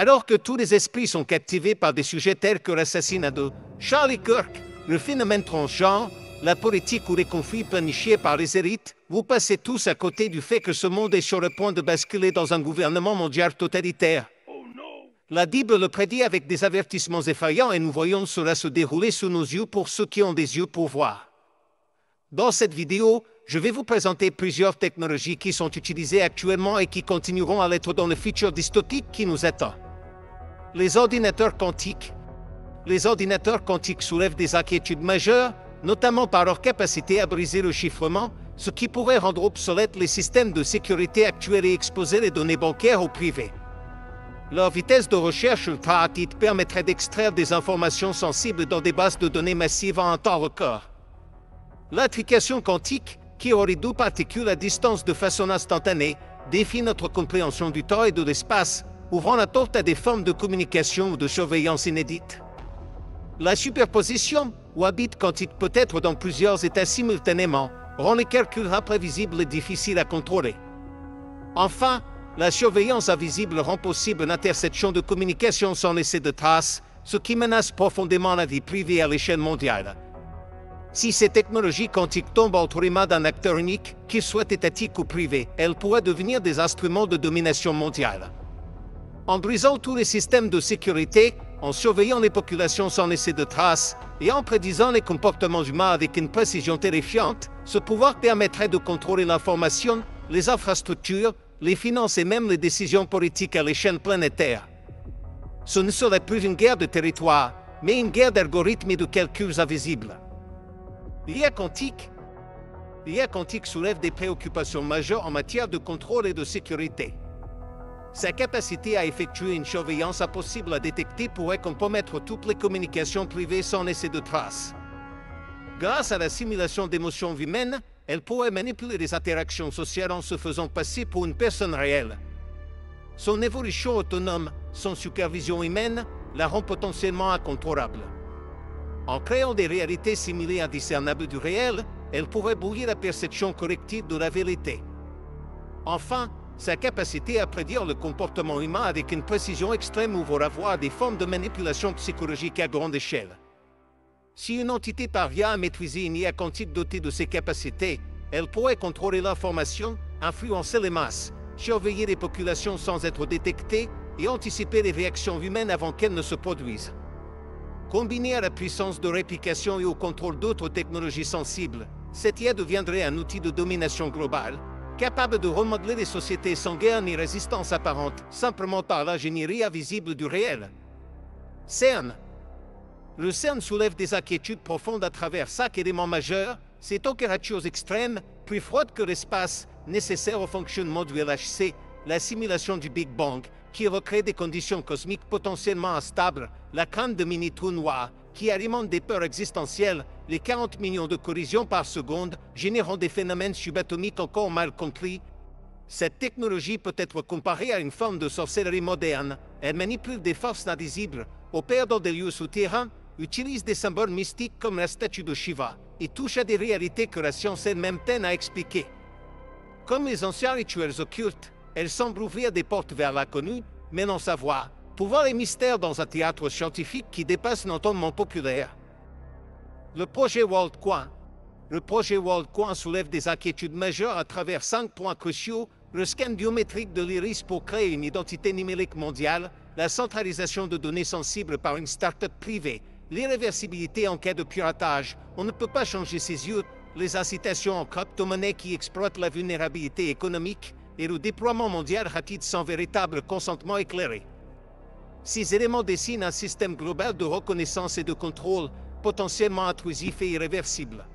Alors que tous les esprits sont captivés par des sujets tels que l'assassinat de Charlie Kirk, le phénomène transgenre, la politique ou les conflits planifiés par les élites, vous passez tous à côté du fait que ce monde est sur le point de basculer dans un gouvernement mondial totalitaire. La Bible le prédit avec des avertissements effrayants et nous voyons cela se dérouler sous nos yeux pour ceux qui ont des yeux pour voir. Dans cette vidéo, je vais vous présenter plusieurs technologies qui sont utilisées actuellement et qui continueront à l'être dans le futur dystopique qui nous attend. Les ordinateurs quantiques. Les ordinateurs quantiques soulèvent des inquiétudes majeures, notamment par leur capacité à briser le chiffrement, ce qui pourrait rendre obsolètes les systèmes de sécurité actuels et exposer les données bancaires au privé. Leur vitesse de recherche ultra rapide permettrait d'extraire des informations sensibles dans des bases de données massives en un temps record. L'intrication quantique, qui aurait deux particules à distance de façon instantanée, défie notre compréhension du temps et de l'espace, ouvrant la porte à des formes de communication ou de surveillance inédites. La superposition, ou un bit quantique peut être dans plusieurs états simultanément, rend les calculs imprévisibles et difficiles à contrôler. Enfin, la surveillance invisible rend possible l'interception de communication sans laisser de traces, ce qui menace profondément la vie privée à l'échelle mondiale. Si ces technologies quantiques tombent entre les mains d'un acteur unique, qu'il soit étatique ou privé, elles pourraient devenir des instruments de domination mondiale. En brisant tous les systèmes de sécurité, en surveillant les populations sans laisser de traces, et en prédisant les comportements humains avec une précision terrifiante, ce pouvoir permettrait de contrôler l'information, les infrastructures, les finances et même les décisions politiques à l'échelle planétaire. Ce ne serait plus une guerre de territoire, mais une guerre d'algorithmes et de calculs invisibles. L'IA quantique soulève des préoccupations majeures en matière de contrôle et de sécurité. Sa capacité à effectuer une surveillance impossible à détecter pourrait compromettre toutes les communications privées sans laisser de traces. Grâce à la simulation d'émotions humaines, elle pourrait manipuler les interactions sociales en se faisant passer pour une personne réelle. Son évolution autonome, sans supervision humaine, la rend potentiellement incontrôlable. En créant des réalités simulées indiscernables du réel, elle pourrait brouiller la perception collective de la vérité. Enfin, sa capacité à prédire le comportement humain avec une précision extrême ouvre la voie à des formes de manipulation psychologique à grande échelle. Si une entité parvient à maîtriser une IA quantique dotée de ces capacités, elle pourrait contrôler l'information, influencer les masses, surveiller les populations sans être détectée et anticiper les réactions humaines avant qu'elles ne se produisent. Combinée à la puissance de réplication et au contrôle d'autres technologies sensibles, cette IA deviendrait un outil de domination globale, capable de remodeler les sociétés sans guerre ni résistance apparente, simplement par l'ingénierie invisible du réel. CERN. Le CERN soulève des inquiétudes profondes à travers 5 éléments majeurs, ces températures extrêmes, plus froides que l'espace, nécessaires au fonctionnement du LHC, la simulation du Big Bang, qui recrée des conditions cosmiques potentiellement instables, la crainte de mini-trous noirs, qui alimentent des peurs existentielles, les 40 millions de collisions par seconde, générant des phénomènes subatomiques encore mal compris. Cette technologie peut être comparée à une forme de sorcellerie moderne. Elle manipule des forces invisibles, opère dans des lieux souterrains, utilise des symboles mystiques comme la statue de Shiva, et touche à des réalités que la science elle-même peine à expliquer. Comme les anciens rituels occultes, elle semble ouvrir des portes vers l'inconnu, mais non savoir, pouvant les mystères dans un théâtre scientifique qui dépasse l'entendement populaire. Le projet WorldCoin. Le projet WorldCoin soulève des inquiétudes majeures à travers 5 points cruciaux: le scan biométrique de l'iris pour créer une identité numérique mondiale, la centralisation de données sensibles par une start-up privée, l'irréversibilité en cas de piratage, on ne peut pas changer ses yeux, les incitations en crypto-monnaie qui exploitent la vulnérabilité économique, et le déploiement mondial rapide sans véritable consentement éclairé. Ces éléments dessinent un système global de reconnaissance et de contrôle, potentiellement intrusif et irréversible.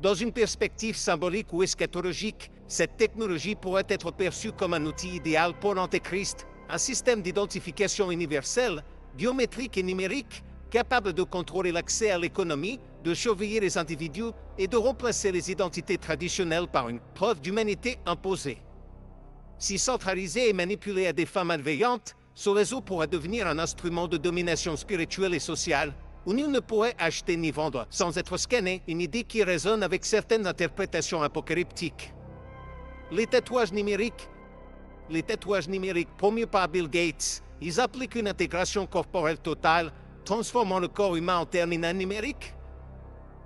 Dans une perspective symbolique ou eschatologique, cette technologie pourrait être perçue comme un outil idéal pour l'Antéchrist, un système d'identification universel, biométrique et numérique, capable de contrôler l'accès à l'économie, de surveiller les individus et de remplacer les identités traditionnelles par une preuve d'humanité imposée. Si centralisé et manipulé à des fins malveillantes, ce réseau pourrait devenir un instrument de domination spirituelle et sociale, où nul ne pourrait acheter ni vendre sans être scanné, une idée qui résonne avec certaines interprétations apocalyptiques. Les tatouages numériques promus par Bill Gates, ils appliquent une intégration corporelle totale, transformant le corps humain en terminal numérique.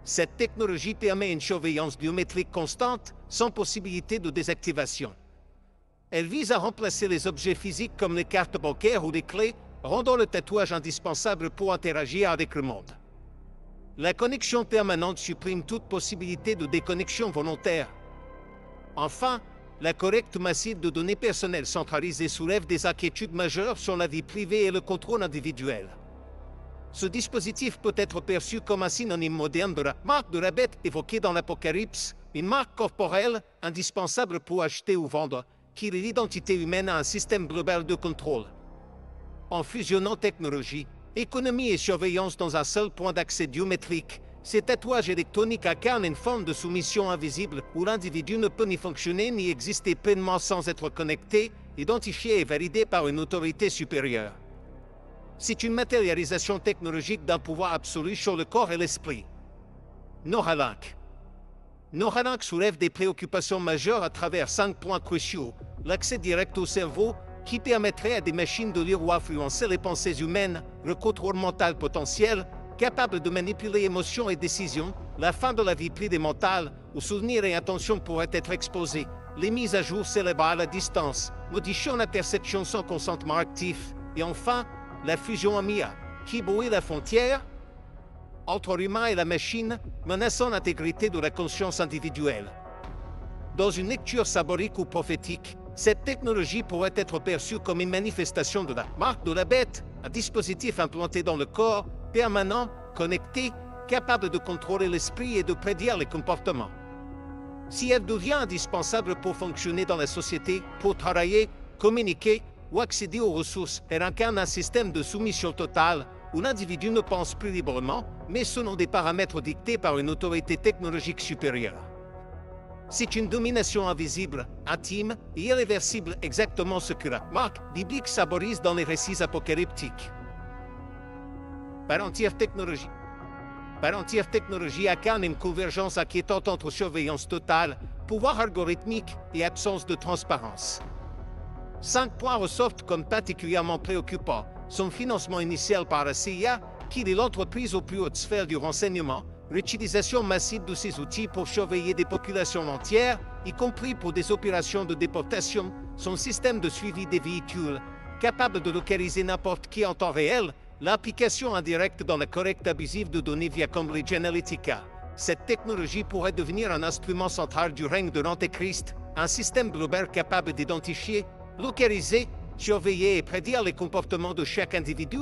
Cette technologie permet une surveillance biométrique constante, sans possibilité de désactivation. Elle vise à remplacer les objets physiques comme les cartes bancaires ou les clés, rendant le tatouage indispensable pour interagir avec le monde. La connexion permanente supprime toute possibilité de déconnexion volontaire. Enfin, la collecte massive de données personnelles centralisées soulève des inquiétudes majeures sur la vie privée et le contrôle individuel. Ce dispositif peut être perçu comme un synonyme moderne de la marque de la bête évoquée dans l'Apocalypse, une marque corporelle indispensable pour acheter ou vendre, qui lie l'identité humaine à un système global de contrôle. En fusionnant technologie, économie et surveillance dans un seul point d'accès biométrique, ces tatouages électroniques incarnent une forme de soumission invisible où l'individu ne peut ni fonctionner ni exister pleinement sans être connecté, identifié et validé par une autorité supérieure. C'est une matérialisation technologique d'un pouvoir absolu sur le corps et l'esprit. Neuralink. Neuralink soulève des préoccupations majeures à travers 5 points cruciaux. L'accès direct au cerveau, qui permettrait à des machines de lire ou influencer les pensées humaines, le contrôle mental potentiel, capable de manipuler émotions et décisions, la fin de la vie privée mentale, où souvenirs et intentions pourraient être exposés, les mises à jour cérébrales à distance, modifiant la perception sans consentement actif, et enfin, la fusion en IA, qui brouille la frontière entre l'humain et la machine, menaçant l'intégrité de la conscience individuelle. Dans une lecture symbolique ou prophétique, cette technologie pourrait être perçue comme une manifestation de la marque de la bête, un dispositif implanté dans le corps, permanent, connecté, capable de contrôler l'esprit et de prédire les comportements. Si elle devient indispensable pour fonctionner dans la société, pour travailler, communiquer ou accéder aux ressources, elle incarne un système de soumission totale où l'individu ne pense plus librement, mais selon des paramètres dictés par une autorité technologique supérieure. C'est une domination invisible, intime et irréversible, exactement ce que la marque biblique symbolise dans les récits apocalyptiques. Palantir Technologies. Palantir Technologies incarne une convergence inquiétante entre surveillance totale, pouvoir algorithmique et absence de transparence. 5 points ressortent comme particulièrement préoccupants. Son financement initial par la CIA, qui lie l'entreprise aux plus hautes sphères du renseignement, l'utilisation massive de ces outils pour surveiller des populations entières, y compris pour des opérations de déportation, son système de suivi des véhicules, capable de localiser n'importe qui en temps réel, l'application indirecte dans la collecte abusive de données via Cambridge Analytica. Cette technologie pourrait devenir un instrument central du règne de l'Antéchrist, un système global capable d'identifier, localiser, surveiller et prédire les comportements de chaque individu.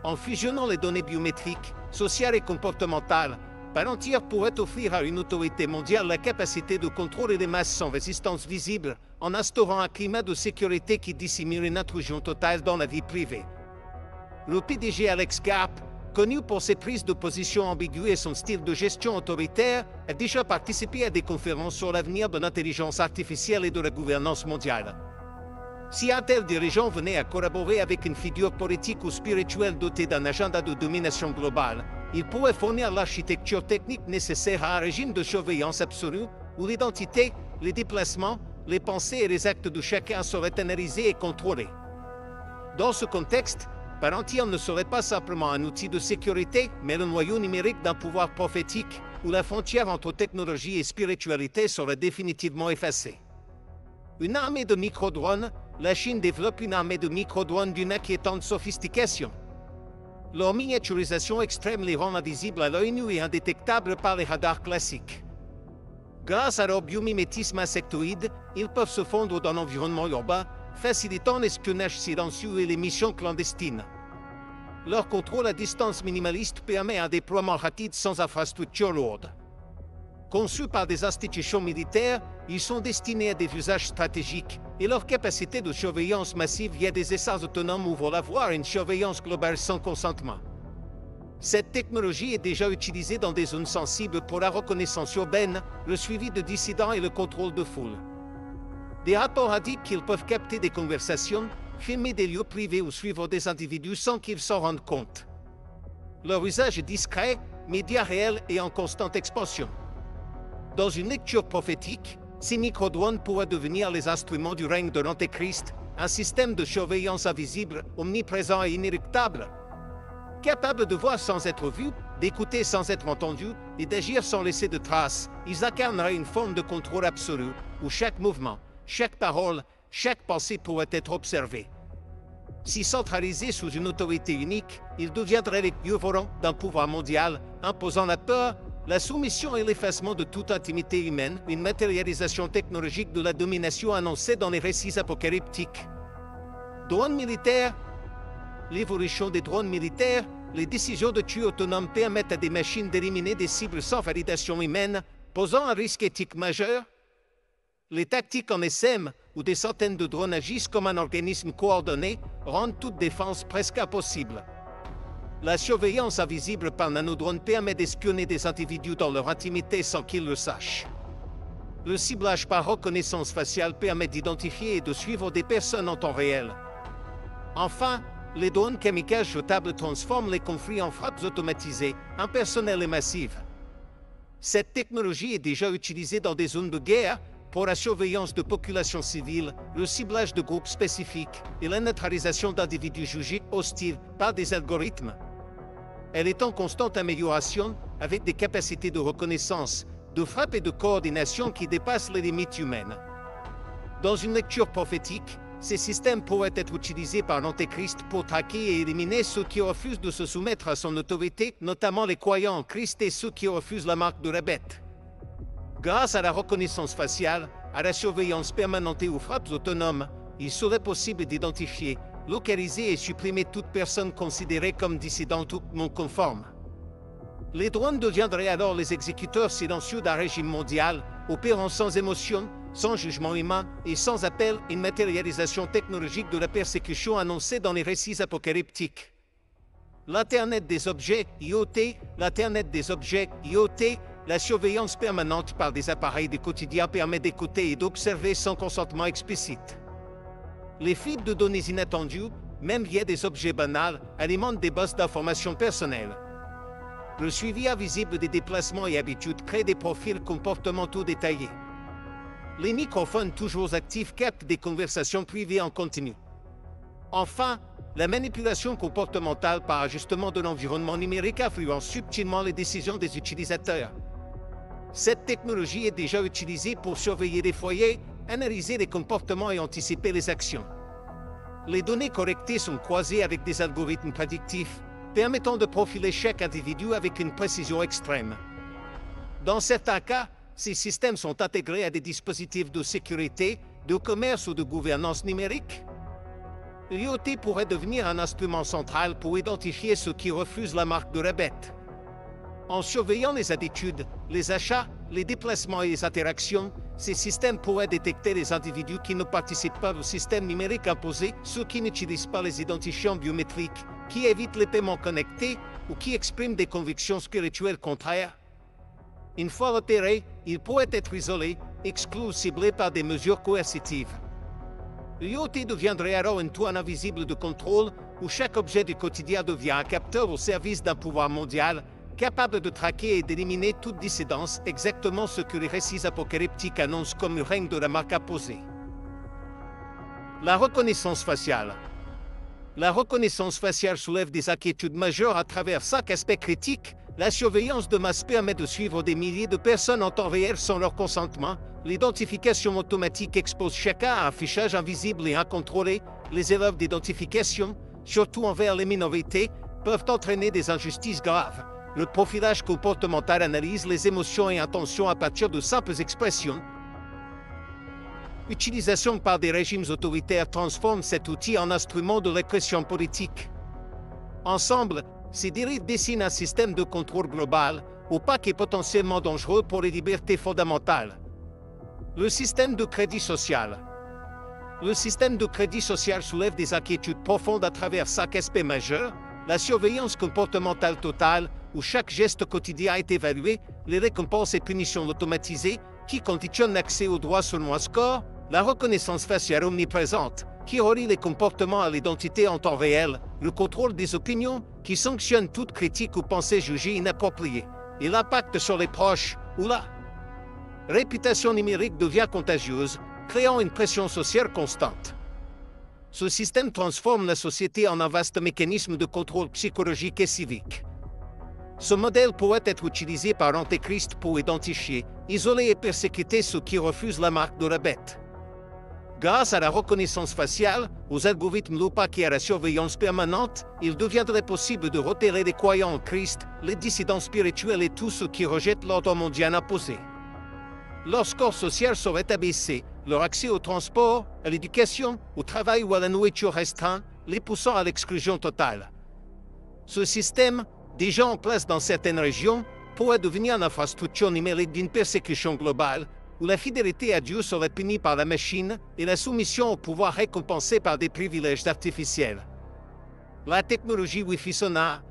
En fusionnant les données biométriques, sociales et comportementales, Palantir pourrait offrir à une autorité mondiale la capacité de contrôler les masses sans résistance visible, en instaurant un climat de sécurité qui dissimule une intrusion totale dans la vie privée. Le PDG Alex Karp, connu pour ses prises de position ambiguës et son style de gestion autoritaire, a déjà participé à des conférences sur l'avenir de l'intelligence artificielle et de la gouvernance mondiale. Si un tel dirigeant venait à collaborer avec une figure politique ou spirituelle dotée d'un agenda de domination globale, il pourrait fournir l'architecture technique nécessaire à un régime de surveillance absolue où l'identité, les déplacements, les pensées et les actes de chacun seraient analysés et contrôlés. Dans ce contexte, Palantir ne serait pas simplement un outil de sécurité, mais le noyau numérique d'un pouvoir prophétique où la frontière entre technologie et spiritualité serait définitivement effacée. Une armée de micro-drones, la Chine développe une armée de micro-drones d'une inquiétante sophistication. Leur miniaturisation extrême les rend invisibles à l'œil nu et indétectables par les radars classiques. Grâce à leur biomimétisme insectoïde, ils peuvent se fondre dans l'environnement urbain, facilitant l'espionnage silencieux et les missions clandestines. Leur contrôle à distance minimaliste permet un déploiement rapide sans infrastructure lourde. Conçus par des institutions militaires, ils sont destinés à des usages stratégiques, et leur capacité de surveillance massive via des essais autonomes ouvre la voie à une surveillance globale sans consentement. Cette technologie est déjà utilisée dans des zones sensibles pour la reconnaissance urbaine, le suivi de dissidents et le contrôle de foule. Des rapports indiquent qu'ils peuvent capter des conversations, filmer des lieux privés ou suivre des individus sans qu'ils s'en rendent compte. Leur usage est discret, média réel et en constante expansion. Dans une lecture prophétique, Ces micro-drones pourraient devenir les instruments du règne de l'Antéchrist, un système de surveillance invisible, omniprésent et inéluctable. Capable de voir sans être vu, d'écouter sans être entendu et d'agir sans laisser de traces, ils incarneraient une forme de contrôle absolu, où chaque mouvement, chaque parole, chaque pensée pourrait être observée. Si centralisés sous une autorité unique, ils deviendraient les volants d'un pouvoir mondial, imposant la peur, la soumission et l'effacement de toute intimité humaine, une matérialisation technologique de la domination annoncée dans les récits apocalyptiques. Drones militaires. L'évolution des drones militaires, les décisions de tuer autonomes permettent à des machines d'éliminer des cibles sans validation humaine, posant un risque éthique majeur. Les tactiques en SM, où des centaines de drones agissent comme un organisme coordonné, rendent toute défense presque impossible. La surveillance invisible par nanodrones permet d'espionner des individus dans leur intimité sans qu'ils le sachent. Le ciblage par reconnaissance faciale permet d'identifier et de suivre des personnes en temps réel. Enfin, les drones kamikazes jetables transforment les conflits en frappes automatisées, impersonnelles et massives. Cette technologie est déjà utilisée dans des zones de guerre, pour la surveillance de populations civiles, le ciblage de groupes spécifiques et la neutralisation d'individus jugés hostiles par des algorithmes. Elle est en constante amélioration, avec des capacités de reconnaissance, de frappe et de coordination qui dépassent les limites humaines. Dans une lecture prophétique, ces systèmes pourraient être utilisés par l'Antéchrist pour traquer et éliminer ceux qui refusent de se soumettre à son autorité, notamment les croyants en Christ et ceux qui refusent la marque de la bête. Grâce à la reconnaissance faciale, à la surveillance permanente et aux frappes autonomes, il serait possible d'identifier, localiser et supprimer toute personne considérée comme dissidente ou non conforme. Les drones deviendraient alors les exécuteurs silencieux d'un régime mondial, opérant sans émotion, sans jugement humain et sans appel, une matérialisation technologique de la persécution annoncée dans les récits apocalyptiques. L'Internet des objets, IoT, l'Internet des objets, IoT, la surveillance permanente par des appareils du quotidien permet d'écouter et d'observer sans consentement explicite. Les fuites de données inattendues, même via des objets banals, alimentent des bases d'informations personnelles. Le suivi invisible des déplacements et habitudes crée des profils comportementaux détaillés. Les microphones toujours actifs captent des conversations privées en continu. Enfin, la manipulation comportementale par ajustement de l'environnement numérique influence subtilement les décisions des utilisateurs. Cette technologie est déjà utilisée pour surveiller les foyers, analyser les comportements et anticiper les actions. Les données collectées sont croisées avec des algorithmes prédictifs, permettant de profiler chaque individu avec une précision extrême. Dans certains cas, ces systèmes sont intégrés à des dispositifs de sécurité, de commerce ou de gouvernance numérique. L'IoT pourrait devenir un instrument central pour identifier ceux qui refusent la marque de la bête. En surveillant les attitudes, les achats, les déplacements et les interactions, ces systèmes pourraient détecter les individus qui ne participent pas au système numérique imposé, ceux qui n'utilisent pas les identifiants biométriques, qui évitent les paiements connectés ou qui expriment des convictions spirituelles contraires. Une fois repérés, ils pourraient être isolés, exclus ou ciblés par des mesures coercitives. L'IoT deviendrait alors une toile invisible de contrôle où chaque objet du quotidien devient un capteur au service d'un pouvoir mondial, capable de traquer et d'éliminer toute dissidence, exactement ce que les récits apocalyptiques annoncent comme le règne de la marque imposée. La reconnaissance faciale. La reconnaissance faciale soulève des inquiétudes majeures à travers 5 aspects critiques. La surveillance de masse permet de suivre des milliers de personnes en temps réel sans leur consentement. L'identification automatique expose chacun à un fichage invisible et incontrôlé. Les erreurs d'identification, surtout envers les minorités, peuvent entraîner des injustices graves. Le profilage comportemental analyse les émotions et intentions à partir de simples expressions. L'utilisation par des régimes autoritaires transforme cet outil en instrument de répression politique. Ensemble, ces dérives dessinent un système de contrôle global, opaque et potentiellement dangereux pour les libertés fondamentales. Le système de crédit social. Le système de crédit social soulève des inquiétudes profondes à travers 5 aspects majeurs. La surveillance comportementale totale, où chaque geste quotidien est évalué, les récompenses et punitions automatisées, qui conditionnent l'accès aux droits selon un score, la reconnaissance faciale omniprésente, qui relie les comportements à l'identité en temps réel, le contrôle des opinions, qui sanctionne toute critique ou pensée jugée inappropriée, et l'impact sur les proches, ou la réputation numérique devient contagieuse, créant une pression sociale constante. Ce système transforme la société en un vaste mécanisme de contrôle psychologique et civique. Ce modèle pourrait être utilisé par l'Antéchrist pour identifier, isoler et persécuter ceux qui refusent la marque de la bête. Grâce à la reconnaissance faciale, aux algorithmes opaques et à la surveillance permanente, il deviendrait possible de repérer les croyants en Christ, les dissidents spirituels et tous ceux qui rejettent l'ordre mondial imposé. Leur score social serait abaissé, leur accès au transport, à l'éducation, au travail ou à la nourriture restreint, les poussant à l'exclusion totale. Ce système, déjà en place dans certaines régions, pourrait devenir l'infrastructure numérique d'une persécution globale, où la fidélité à Dieu serait punie par la machine et la soumission au pouvoir récompensée par des privilèges artificiels. La technologie Wi-Fi sonar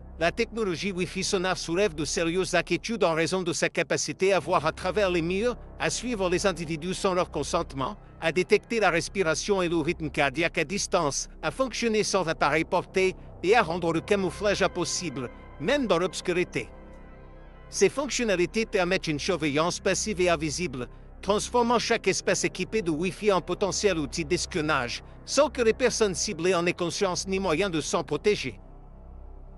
soulève de sérieuses inquiétudes en raison de sa capacité à voir à travers les murs, à suivre les individus sans leur consentement, à détecter la respiration et le rythme cardiaque à distance, à fonctionner sans appareil porté et à rendre le camouflage impossible, même dans l'obscurité. Ces fonctionnalités permettent une surveillance passive et invisible, transformant chaque espace équipé de Wi-Fi en potentiel outil d'espionnage, sans que les personnes ciblées en aient conscience ni moyen de s'en protéger.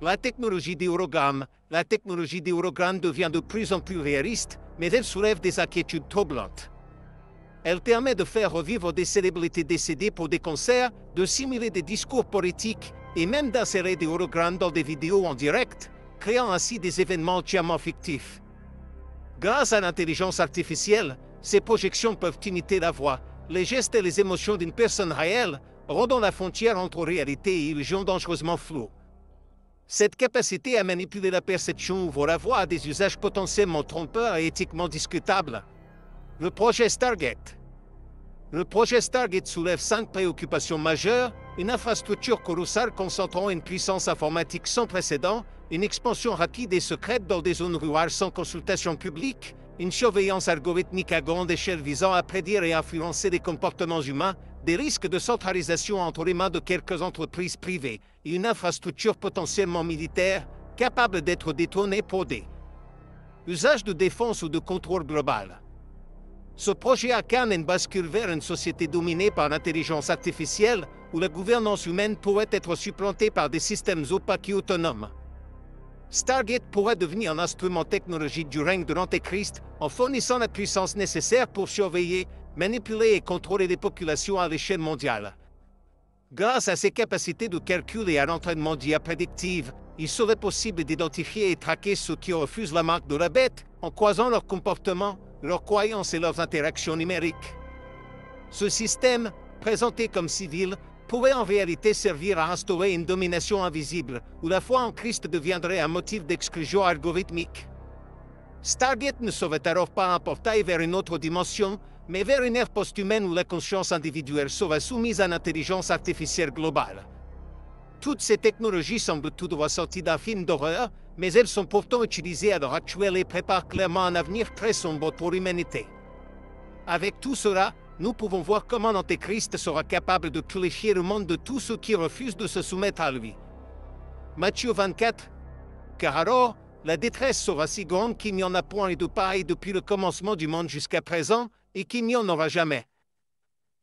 La technologie des hologrammes devient de plus en plus réaliste, mais elle soulève des inquiétudes troublantes. Elle permet de faire revivre des célébrités décédées pour des concerts, de simuler des discours politiques et même d'insérer des hologrammes dans des vidéos en direct, créant ainsi des événements entièrement fictifs. Grâce à l'intelligence artificielle, ces projections peuvent imiter la voix, les gestes et les émotions d'une personne réelle, rendant la frontière entre réalité et illusion dangereusement floue. Cette capacité à manipuler la perception ouvre la voie à des usages potentiellement trompeurs et éthiquement discutables. Le projet Stargate soulève 5 préoccupations majeures: une infrastructure colossale concentrant une puissance informatique sans précédent, une expansion rapide et secrète dans des zones rurales sans consultation publique, une surveillance algorithmique à grande échelle visant à prédire et influencer les comportements humains, des risques de centralisation entre les mains de quelques entreprises privées, et une infrastructure potentiellement militaire, capable d'être détournée pour des usages de défense ou de contrôle global. Ce projet incarne une bascule vers une société dominée par l'intelligence artificielle, où la gouvernance humaine pourrait être supplantée par des systèmes opaques et autonomes. Stargate pourrait devenir un instrument technologique du règne de l'Antéchrist en fournissant la puissance nécessaire pour surveiller, manipuler et contrôler les populations à l'échelle mondiale. Grâce à ses capacités de calcul et à l'entraînement d'IA prédictive, il serait possible d'identifier et traquer ceux qui refusent la marque de la bête en croisant leurs comportements, leurs croyances et leurs interactions numériques. Ce système, présenté comme civil, pourrait en réalité servir à instaurer une domination invisible, où la foi en Christ deviendrait un motif d'exclusion algorithmique. Stargate ne serait alors pas un portail vers une autre dimension, mais vers une ère post-humaine où la conscience individuelle serait soumise à l'intelligence artificielle globale. Toutes ces technologies semblent tout droit sorties d'un film d'horreur, mais elles sont pourtant utilisées à l'heure actuelle et préparent clairement un avenir très sombre pour l'humanité. Avec tout cela, nous pouvons voir comment l'Antéchrist sera capable de purifier le monde de tous ceux qui refusent de se soumettre à lui. Matthieu 24. Car alors, la détresse sera si grande qu'il n'y en a point de pareil depuis le commencement du monde jusqu'à présent, et qu'il n'y en aura jamais.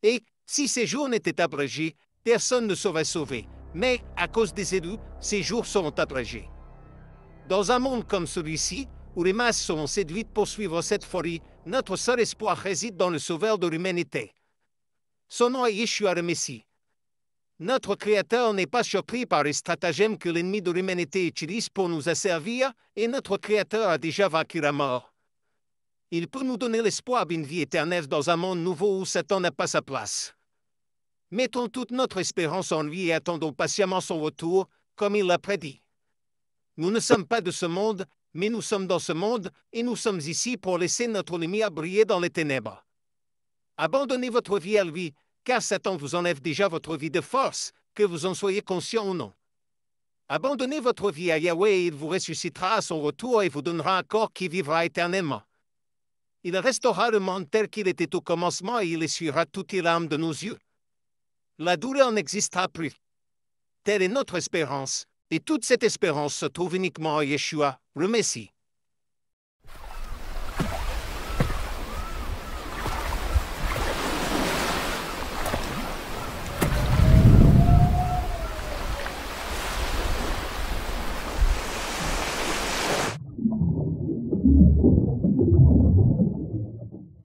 Et, si ces jours n'étaient abrégés, personne ne serait sauvé, mais, à cause des élus, ces jours seront abrégés. Dans un monde comme celui-ci, où les masses seront séduites pour suivre cette folie, notre seul espoir réside dans le Sauveur de l'humanité. Son nom est Yeshua le Messie. Notre Créateur n'est pas surpris par les stratagèmes que l'ennemi de l'humanité utilise pour nous asservir, et notre Créateur a déjà vaincu la mort. Il peut nous donner l'espoir d'une vie éternelle dans un monde nouveau où Satan n'a pas sa place. Mettons toute notre espérance en lui et attendons patiemment son retour, comme il l'a prédit. Nous ne sommes pas de ce monde, mais nous sommes dans ce monde, et nous sommes ici pour laisser notre lumière briller dans les ténèbres. Abandonnez votre vie à lui, car Satan vous enlève déjà votre vie de force, que vous en soyez conscient ou non. Abandonnez votre vie à Yahweh et il vous ressuscitera à son retour et vous donnera un corps qui vivra éternellement. Il restaurera le monde tel qu'il était au commencement et il essuiera toutes les larmes de nos yeux. La douleur n'existera plus. Telle est notre espérance, et toute cette espérance se trouve uniquement en Yeshua, le Messie.